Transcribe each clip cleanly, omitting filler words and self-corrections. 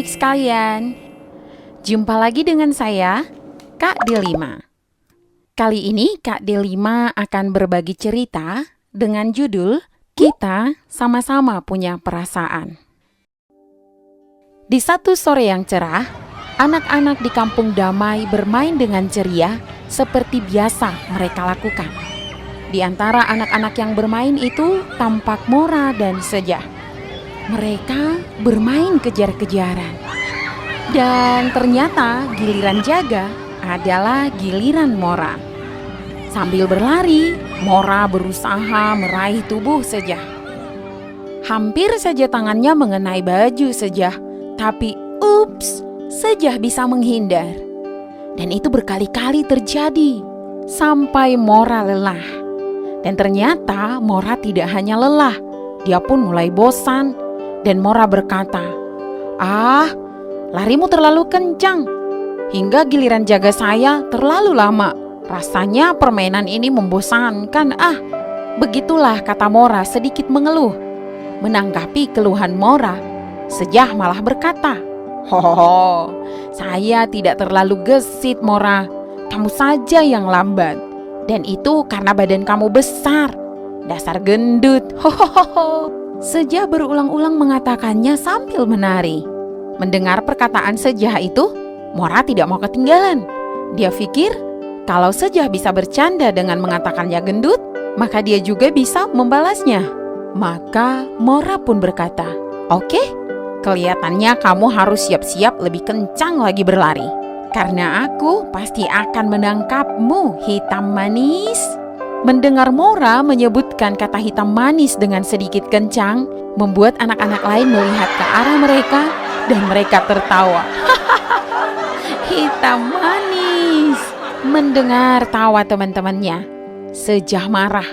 adik-adik sekalian. Jumpa lagi dengan saya, Kak Delima. Kali ini Kak Delima akan berbagi cerita dengan judul Kita Sama-sama Punya Perasaan. Di satu sore yang cerah, anak-anak di kampung damai bermain dengan ceria seperti biasa mereka lakukan. Di antara anak-anak yang bermain itu tampak Mora dan Sejah. Mereka bermain kejar-kejaran. Dan ternyata giliran Jaga adalah giliran Mora. Sambil berlari, Mora berusaha meraih tubuh Sejah. Hampir saja tangannya mengenai baju Sejah, tapi ups, Sejah bisa menghindar. Dan itu berkali-kali terjadi, sampai Mora lelah. Dan ternyata Mora tidak hanya lelah, dia pun mulai bosan. Dan Mora berkata, larimu terlalu kencang. Hingga giliran Jaga saya terlalu lama. Rasanya permainan ini membosankan. Begitulah kata Mora sedikit mengeluh. Menanggapi keluhan Mora, Sejah malah berkata, "Hohoho, saya tidak terlalu gesit Mora. Kamu saja yang lambat. Dan itu karena badan kamu besar. Dasar gendut." Hohoho. Sejah berulang-ulang mengatakannya sambil menari. Mendengar perkataan Sejah itu, Mora tidak mau ketinggalan. Dia pikir kalau Sejah bisa bercanda dengan mengatakannya gendut, maka dia juga bisa membalasnya. Maka Mora pun berkata, "Oke, kelihatannya kamu harus siap-siap lebih kencang lagi berlari. Karena aku pasti akan menangkapmu, hitam manis." Mendengar Mora menyebutkan kata hitam manis dengan sedikit kencang, membuat anak-anak lain melihat ke arah mereka dan mereka tertawa. Hitam manis. Mendengar tawa teman-temannya, Sejah marah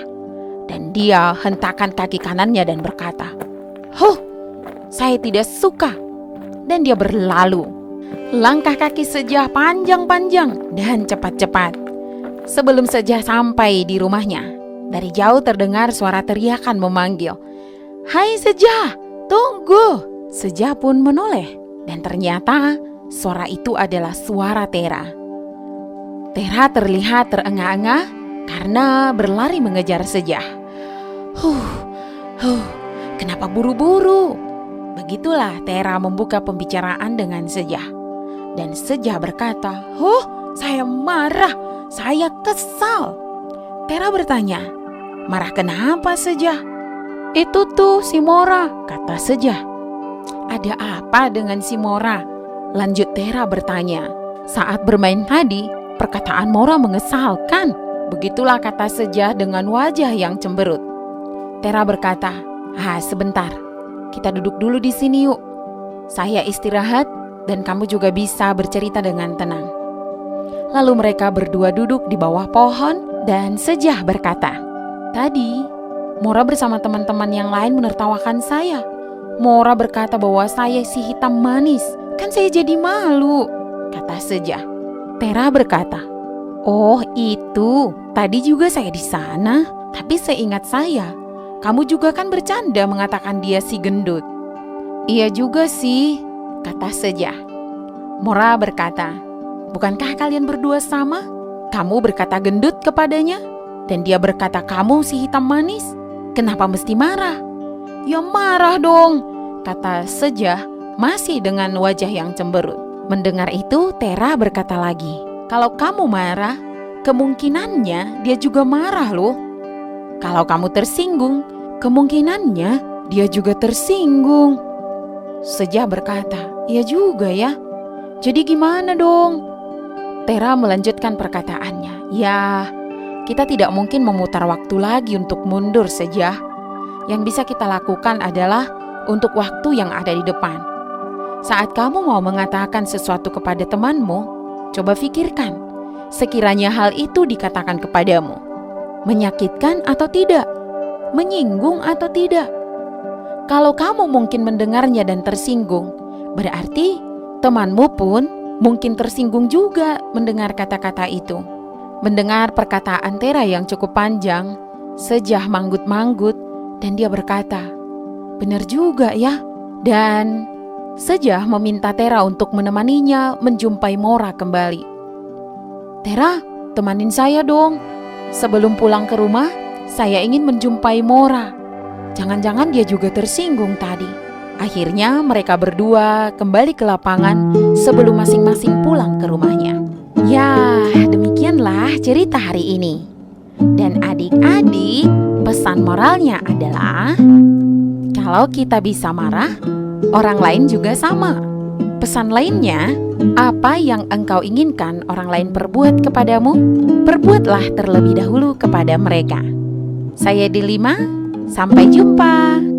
dan dia hentakkan kaki kanannya dan berkata, saya tidak suka." Dan dia berlalu. Langkah kaki Sejah panjang-panjang dan cepat-cepat. Sebelum Sejah sampai di rumahnya, dari jauh terdengar suara teriakan memanggil, "Hai Sejah, tunggu!" Sejah pun menoleh, dan ternyata suara itu adalah suara Tera. Tera terlihat terengah-engah karena berlari mengejar Sejah. Kenapa buru-buru? Begitulah Tera membuka pembicaraan dengan Sejah. Dan Sejah berkata, saya marah. Saya kesal." Tera bertanya, "Marah kenapa Sejah?" "Itu tuh si Mora," kata Sejah. "Ada apa dengan si Mora?" lanjut Tera bertanya. "Saat bermain tadi, perkataan Mora mengesalkan." Begitulah kata Sejah dengan wajah yang cemberut. Tera berkata, "Sebentar, kita duduk dulu di sini yuk. Saya istirahat dan kamu juga bisa bercerita dengan tenang." Lalu mereka berdua duduk di bawah pohon dan Sejah berkata, "Tadi Mora bersama teman-teman yang lain menertawakan saya. Mora berkata bahwa saya si hitam manis. Kan saya jadi malu," kata Sejah. Tera berkata, "Oh itu, tadi juga saya di sana. Tapi seingat saya, kamu juga kan bercanda mengatakan dia si gendut." "Iya juga sih," kata Sejah. Mora berkata, "Bukankah kalian berdua sama? Kamu berkata gendut kepadanya, dan dia berkata kamu si hitam manis. Kenapa mesti marah?" "Ya marah dong," kata Sejah masih dengan wajah yang cemberut. Mendengar itu Tera berkata lagi, "Kalau kamu marah, kemungkinannya dia juga marah loh. Kalau kamu tersinggung, kemungkinannya dia juga tersinggung." Sejah berkata, "Iya juga ya. Jadi gimana dong?" Tera melanjutkan perkataannya, "Ya, kita tidak mungkin memutar waktu lagi untuk mundur Sejah. Yang bisa kita lakukan adalah untuk waktu yang ada di depan. Saat kamu mau mengatakan sesuatu kepada temanmu, coba pikirkan, sekiranya hal itu dikatakan kepadamu, menyakitkan atau tidak? Menyinggung atau tidak? Kalau kamu mungkin mendengarnya dan tersinggung, berarti temanmu pun mungkin tersinggung juga mendengar kata-kata itu." Mendengar perkataan Tera yang cukup panjang, Sejah manggut-manggut dan dia berkata, "Benar juga ya." Dan Sejah meminta Tera untuk menemaninya menjumpai Mora kembali. "Tera, temanin saya dong. Sebelum pulang ke rumah, saya ingin menjumpai Mora. Jangan-jangan dia juga tersinggung tadi." Akhirnya mereka berdua kembali ke lapangan sebelum masing-masing pulang ke rumahnya. Ya, demikianlah cerita hari ini. Dan adik-adik, pesan moralnya adalah kalau kita bisa marah, orang lain juga sama. Pesan lainnya, apa yang engkau inginkan orang lain perbuat kepadamu, perbuatlah terlebih dahulu kepada mereka. Saya Delima, sampai jumpa.